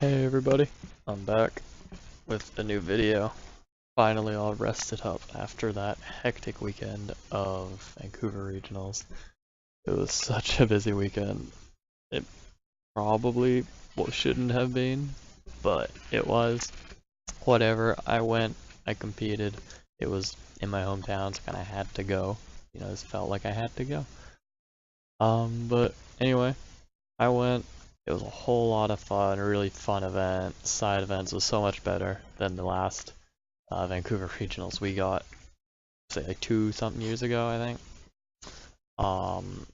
Hey everybody, I'm back with a new video. Finally all rested up after that hectic weekend of Vancouver regionals. It was such a busy weekend. It probably shouldn't have been, but it was. Whatever, I went, I competed. It was in my hometown, so kinda had to go. You know, it felt like I had to go. But anyway, I went. It was a whole lot of fun, a really fun event. Side events was so much better than the last Vancouver regionals we got, say like 2 something years ago, I think. Um,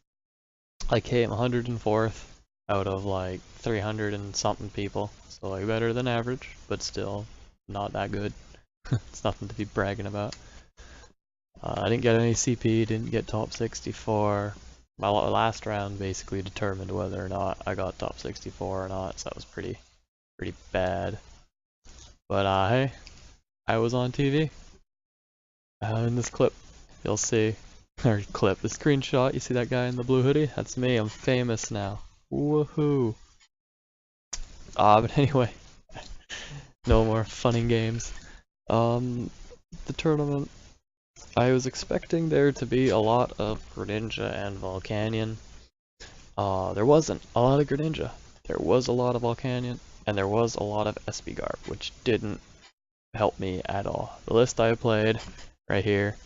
I came 104th out of like 300 and something people, so like better than average, but still not that good. It's nothing to be bragging about. I didn't get any CP, didn't get top 64. My last round basically determined whether or not I got top 64 or not, so that was pretty bad. But hey, I was on TV. In this clip, you'll see, or clip, the screenshot, you see that guy in the blue hoodie? That's me, I'm famous now. Woohoo! But anyway, no more fun and games. The tournament, I was expecting there to be a lot of Greninja and Volcanion. There wasn't a lot of Greninja. There was a lot of Volcanion, and there was a lot of SB Garb, which didn't help me at all. The list I played, right here,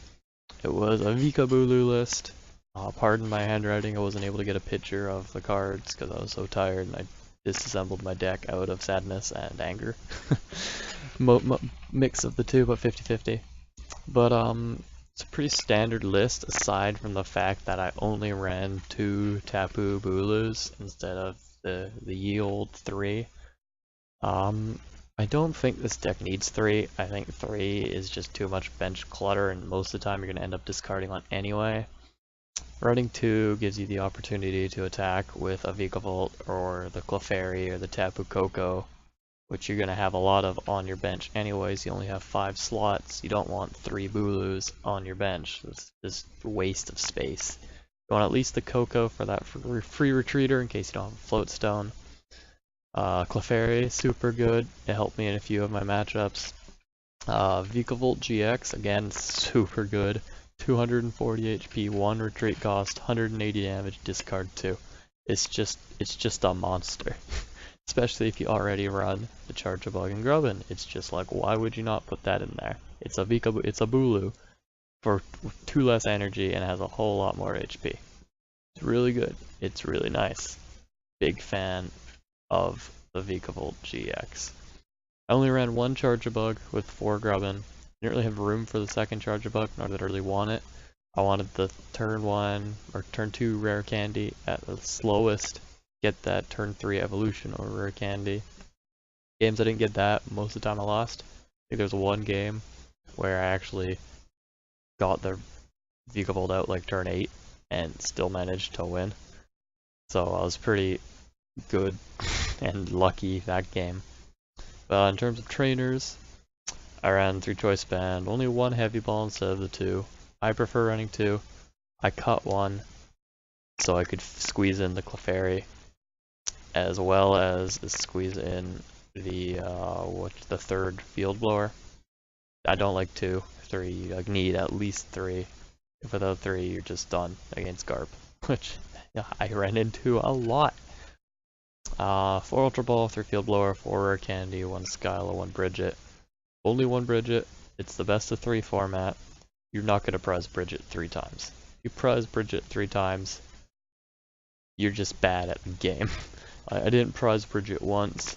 it was a Vikabulu list. Pardon my handwriting, I wasn't able to get a picture of the cards because I was so tired and I disassembled my deck out of sadness and anger. Mix of the two, but 50-50. But it's a pretty standard list aside from the fact that I only ran 2 Tapu Bulus instead of the ye old 3. I don't think this deck needs 3. I think 3 is just too much bench clutter, and most of the time you're going to end up discarding one anyway. Running 2 gives you the opportunity to attack with a Vikavolt or the Clefairy or the Tapu Koko, which you're going to have a lot of on your bench anyways. You only have 5 slots. You don't want 3 Bulus on your bench. It's just a waste of space. You want at least the Koko for that free retreater in case you don't have a float stone. Clefairy, super good. It helped me in a few of my matchups. Vikavolt GX, again, super good. 240 HP, 1 retreat cost, 180 damage, discard 2. It's just a monster. Especially if you already run the Charjabug and Grubbin. It's just like, why would you not put that in there? It's a Bulu for 2 less energy and has a whole lot more HP. It's really good. It's really nice. Big fan of the Vikavolt GX. I only ran 1 Charjabug with 4 Grubbin. Didn't really have room for the second Charjabug, nor did I really want it. I wanted the turn 1 or turn 2 rare candy at the slowest, get that turn 3 evolution or rare candy. Games I didn't get that, most of the time I lost. I think there was one game where I actually got the Vikavolt out like turn 8 and still managed to win. So I was pretty good and lucky that game. But in terms of trainers, I ran 3 choice band, only 1 heavy ball instead of the 2. I prefer running 2. I cut 1 so I could squeeze in the Clefairy, as well as squeeze in the the 3rd field blower. I don't like 2, 3. You like need at least 3. If without 3, you're just done against Garp, which I ran into a lot. 4 Ultra Ball, 3 Field Blower, 4 Rare Candy, 1 Skyla, 1 Bridget. Only 1 Bridget. It's the best of 3 format. You're not going to prize Bridget 3 times. If you prize Bridget 3 times, you're just bad at the game. I didn't prize Bridget once.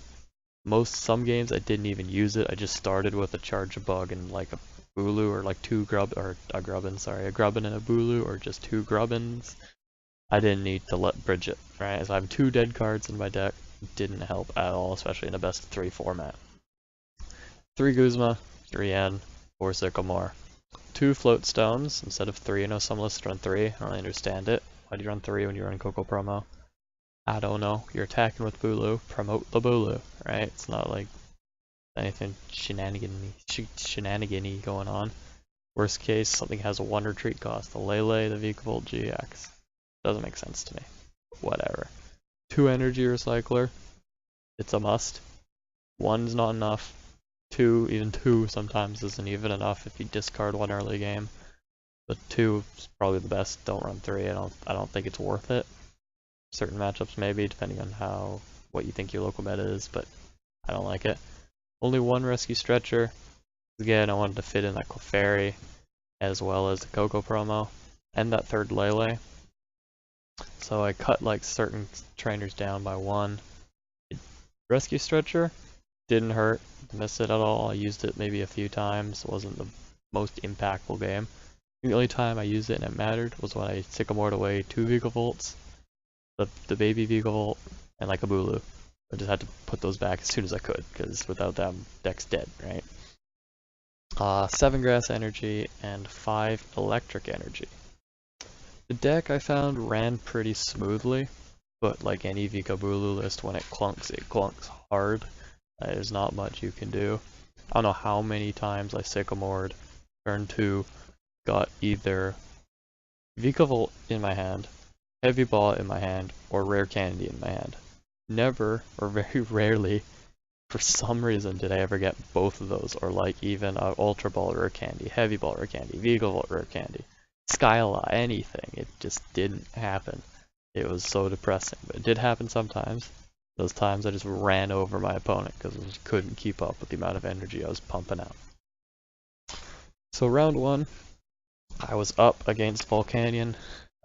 Some games I didn't even use it. I just started with a Charjabug and like a Bulu or like 2 a Grubbin and a Bulu or just 2 Grubbins. I didn't need to let Bridget, right? So I have 2 dead cards in my deck. It didn't help at all, especially in a best of 3 format. 3 Guzma, 3 N, 4 Sycamore. 2 float stones instead of 3. I know some lists run 3. I don't really understand it. Why do you run 3 when you run Coco promo? I don't know. You're attacking with Bulu. Promote the Bulu, right? It's not like anything shenanigan-y going on. Worst case, something has a 1 retreat cost. The Lele, the Vikavolt GX. Doesn't make sense to me. Whatever. 2 energy recycler. It's a must. One's not enough. Two, even two sometimes isn't even enough if you discard one early game. But two is probably the best. Don't run three. I don't think it's worth it. Certain matchups maybe, depending on what you think your local meta is, but I don't like it. Only one rescue stretcher. Again, I wanted to fit in that Clefairy as well as the Coco promo and that third Lele. So I cut like certain trainers down by one. Rescue stretcher didn't hurt, miss it at all. I used it maybe a few times. It wasn't the most impactful game. The only time I used it and it mattered was when I Sycamored away 2 Vigavolts, the baby Vigavolt, and like a Bulu. I just had to put those back as soon as I could, because without them, deck's dead, right? 7 grass energy and 5 electric energy. The deck I found ran pretty smoothly, but like any Vikabulu list, when it clunks hard. There's not much you can do. I don't know how many times I Sycamored, turn 2, got either Vikavolt in my hand, Heavy Ball in my hand, or Rare Candy in my hand. Never, or very rarely, for some reason did I ever get both of those, or like even Ultra Ball Rare Candy, Heavy Ball Rare Candy, Vigavolt Rare Candy, Skyla, anything. It just didn't happen. It was so depressing, but it did happen sometimes. Those times I just ran over my opponent because I just couldn't keep up with the amount of energy I was pumping out. So round 1, I was up against Volcanion.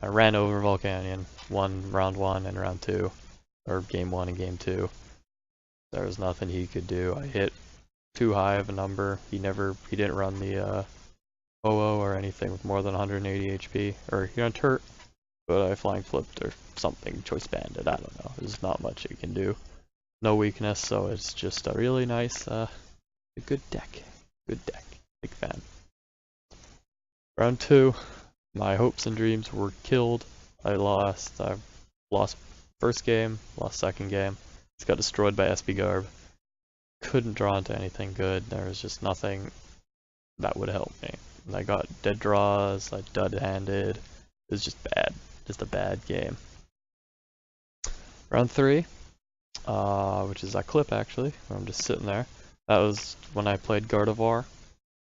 I ran over Volcanion, won round 1 and round 2, or game 1 and game 2. There was nothing he could do. I hit too high of a number. He didn't run the OO or anything with more than 180 HP, or he got hurt, but I flying flipped or something, choice banded, I don't know. There's not much you can do. No weakness, so it's just a really nice, a good deck. Good deck. Big fan. Round 2, my hopes and dreams were killed. I lost first game, lost second game. Just got destroyed by SB Garb. Couldn't draw into anything good. There was just nothing that would help me. And I got dead draws, I dud-handed. It was just bad. Just a bad game. Round 3, which is that clip actually, where I'm just sitting there. That was when I played Gardevoir.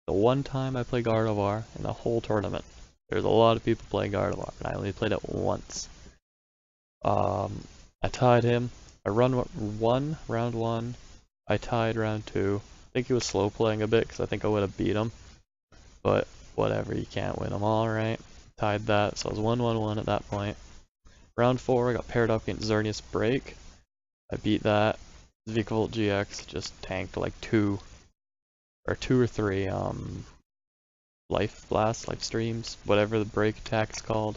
The one time I played Gardevoir in the whole tournament. There's a lot of people playing Gardevoir, and I only played it once. I tied him. I won round 1. I tied round 2. I think he was slow playing a bit, because I think I would have beat him. But whatever, you can't win them all, right? Tied that, so I was 1-1-1 at that point. Round 4, I got paired up against Xerneas Break. I beat that. Vikavolt GX just tanked like 2 or 3 life blasts, life streams, whatever the break attack's called.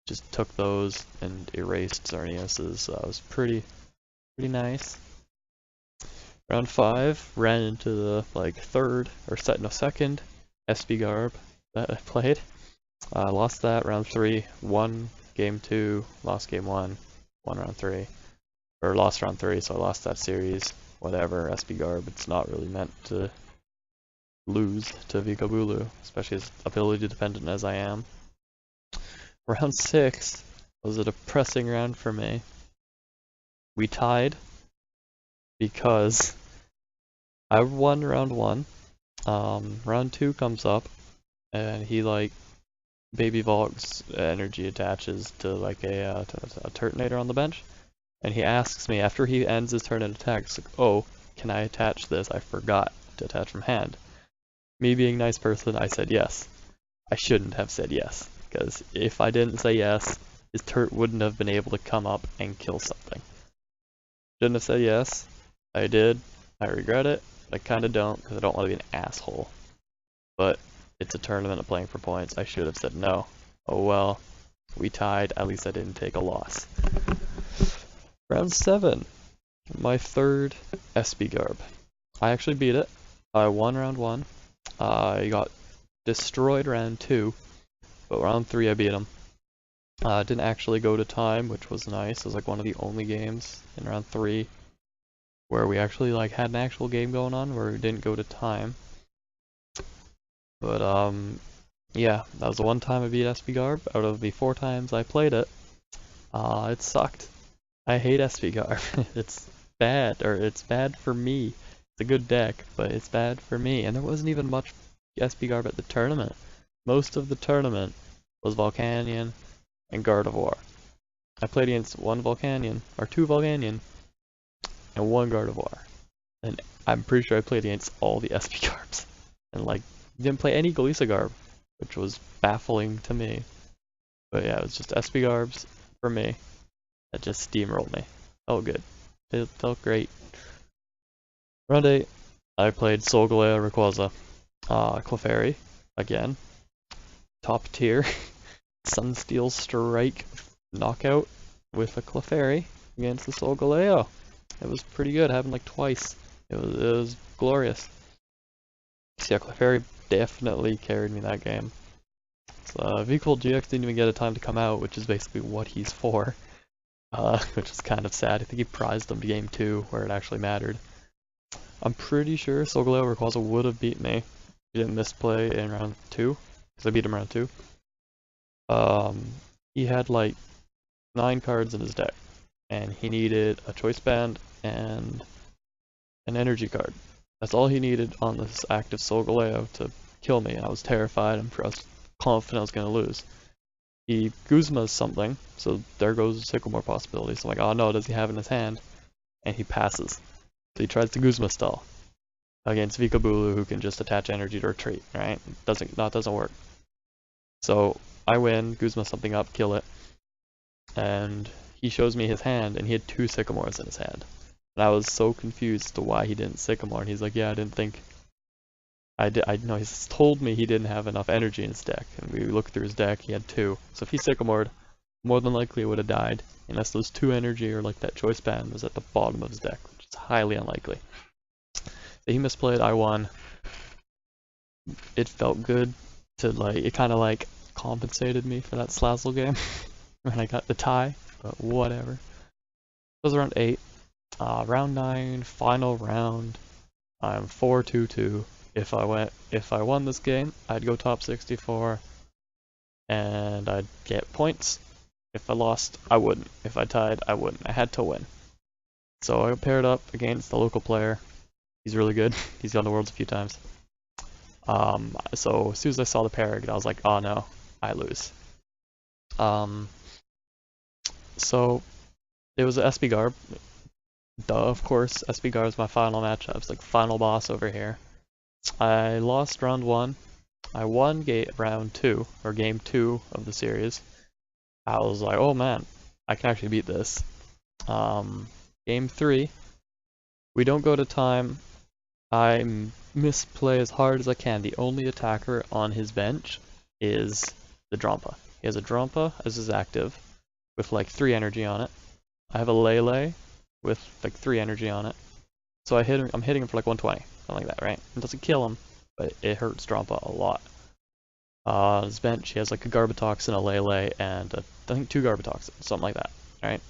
Just took those and erased Xerneas's, so that was pretty nice. Round 5, ran into the second SB Garb that I played. I lost that round 3, won game 2, lost game 1, won round 3. Or lost round 3, so I lost that series. Whatever, SB Garb, it's not really meant to lose to Vikabulu, especially as ability dependent as I am. Round 6 was a depressing round for me. We tied because I won round 1. Round 2 comes up, and he Baby Volk's energy attaches to like a Turtonator on the bench, and he asks me after he ends his turn and attacks, like, "Oh, can I attach this? I forgot to attach from hand." Me being a nice person, I said yes. I shouldn't have said yes, because if I didn't say yes, his Turt wouldn't have been able to come up and kill something. Shouldn't have said yes. I did. I regret it. I kinda don't, because I don't want to be an asshole. But it's a tournament of playing for points. I should have said no. Oh well. We tied. At least I didn't take a loss. Round 7. My third SB Garb. I actually beat it. I won round 1. I got destroyed round 2. But round 3 I beat him. Didn't actually go to time, which was nice. It was like one of the only games in round 3 where we actually had an actual game going on where we didn't go to time. But yeah, that was the one time I beat SB Garb out of the 4 times I played it. It sucked. I hate SB Garb. It's bad, or it's bad for me. It's a good deck, but it's bad for me. And there wasn't even much SP Garb at the tournament. Most of the tournament was Volcanion and Gardevoir. I played against one Volcanion, or two Volcanion, and one Gardevoir. And I'm pretty sure I played against all the SP Garbs. And like, didn't play any Galisa Garb, which was baffling to me. But yeah, it was just SP Garbs for me that just steamrolled me. Felt good. It felt great. Round 8, I played Solgaleo, Rayquaza, Clefairy, again. Top tier. Sunsteel Strike knockout with a Clefairy against the Solgaleo. It was pretty good, happened like twice. It was glorious. So yeah, Clefairy definitely carried me that game. So V-Cold GX didn't even get a time to come out, which is basically what he's for. Which is kind of sad. I think he prized him to game 2, where it actually mattered. I'm pretty sure Solgaleo Rayquaza would have beat me if he didn't misplay in round 2, because I beat him round 2. He had like 9 cards in his deck, and he needed a Choice Band and an energy card. That's all he needed on this active Solgaleo to kill me. I was terrified, I was confident I was going to lose. He Guzma's something, so there goes the Sycamore possibility. So I'm like, oh no, does he have it in his hand? And he passes. So he tries to Guzma stall against Vikabulu, who can just attach energy to retreat, right? Doesn't work. So I win, Guzma something up, kill it, and he shows me his hand, and he had 2 Sycamores in his hand. And I was so confused as to why he didn't Sycamore, and he's like, yeah, I didn't think. I know he's told me he didn't have enough energy in his deck, and we looked through his deck, he had 2. So if he Sycamored, more than likely it would have died, unless those 2 energy or like that Choice Band was at the bottom of his deck, which is highly unlikely. So he misplayed, I won. It felt good to like, it kind of like compensated me for that Slazzle game when I got the tie, but whatever. It was around 8. Round 9, final round. I'm 4-2-2. If I won this game, I'd go top 64, and I'd get points. If I lost, I wouldn't. If I tied, I wouldn't. I had to win. So I paired up against the local player. He's really good. He's gone to Worlds a few times. So as soon as I saw the pair, I was like, oh no, I lose. So it was a SP Garb. Duh, of course. SP Garb is my final matchup. It's like final boss over here. I lost round 1. I won round 2, or game 2 of the series. I was like, oh man, I can actually beat this. Game 3, we don't go to time. I misplay as hard as I can. The only attacker on his bench is the Drampa. He has a Drampa as his active, with like 3 energy on it. I have a Lele with like 3 energy on it. So I'm hitting him for like 120, something like that, right? It doesn't kill him, but it hurts Drampa a lot. On his bench, he has like a Garbatoxin, a Lele, and I think 2 Garbatoxin, something like that, right?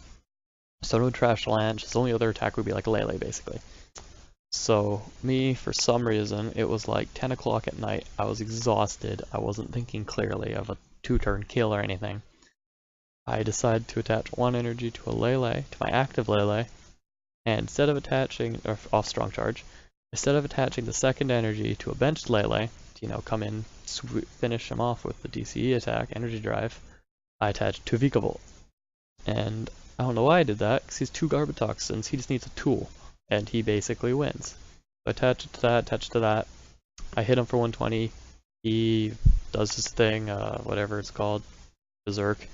So no Trash Lanch. His only other attack would be like a Lele, basically. So me, for some reason, it was like 10 o'clock at night. I was exhausted. I wasn't thinking clearly of a 2-turn kill or anything. I decided to attach 1 energy to a Lele, to my active Lele, and instead of attaching, or off strong charge, instead of attaching the 2nd energy to a benched Lele, to, you know, come in, finish him off with the DCE attack, energy drive, I attached 2 Vikavolt. And I don't know why I did that, because he's 2 Garbatoxins, he just needs a tool, and he basically wins. So I attach it to that, I hit him for 120, he does his thing, whatever it's called, Berserk,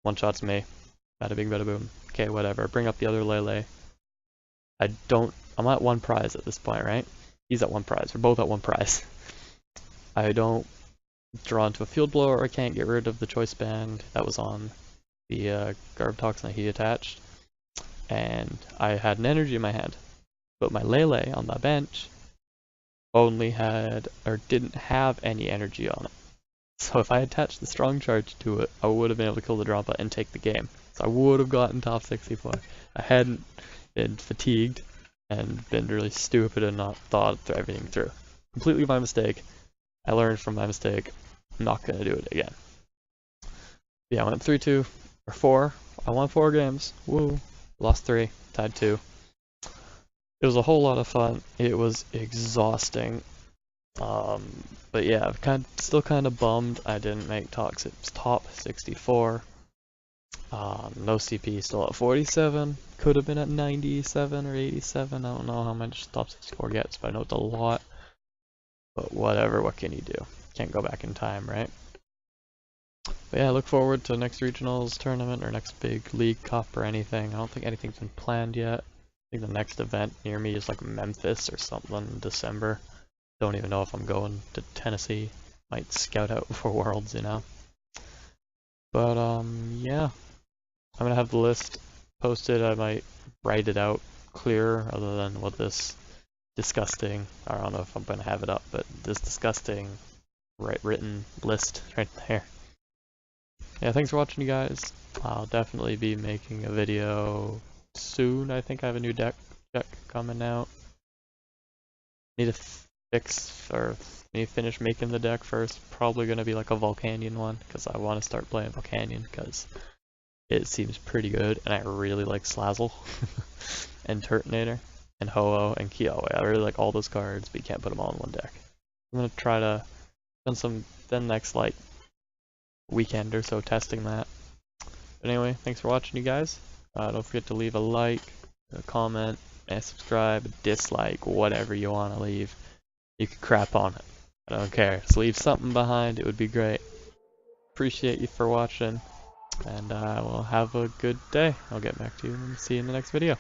one-shots me, bada bing bada boom, okay, whatever, bring up the other Lele. I'm at 1 prize at this point, right? He's at 1 prize, we're both at 1 prize. I don't draw into a field blower, I can't get rid of the Choice Band that was on the Garbatoxin that he attached. And I had an energy in my hand, but my Lele on the bench only had, or didn't have any energy on it. So if I attached the strong charge to it, I would have been able to kill the Drampa and take the game. So I would have gotten top 64. I hadn't been fatigued and been really stupid and not thought everything through. Completely my mistake. I learned from my mistake. I'm not going to do it again. Yeah, I went 3-2, or 4. I won 4 games. Woo. Lost 3, tied 2. It was a whole lot of fun. It was exhausting. But yeah, still kind of bummed I didn't make top 64. No CP, still at 47. Could have been at 97 or 87. I don't know how much top 64 gets, but I know it's a lot. But whatever, what can you do? Can't go back in time, right? But yeah, I look forward to next regionals tournament or next big league cup or anything. I don't think anything's been planned yet. I think the next event near me is like Memphis or something in December. Don't even know if I'm going to Tennessee. Might scout out for Worlds, you know. But yeah, I'm gonna have the list posted. I might write it out clearer, other than what this disgusting. I don't know if I'm gonna have it up, but this disgusting written list right there. Yeah, thanks for watching, you guys. I'll definitely be making a video soon. I think I have a new deck coming out. Need to finish making the deck first. Probably gonna be like a Volcanion one, because I want to start playing Volcanion because it seems pretty good, and I really like Slazzle and Turtonator and Ho-Oh and Kyowe. I really like all those cards, but you can't put them all in one deck. I'm gonna try to spend the next like weekend or so testing that. But anyway, thanks for watching, you guys. Don't forget to leave a like, a comment, and subscribe, dislike, whatever you want to leave. You can crap on it. I don't care. Just leave something behind. It would be great. Appreciate you for watching, and we'll have a good day. I'll get back to you and see you in the next video.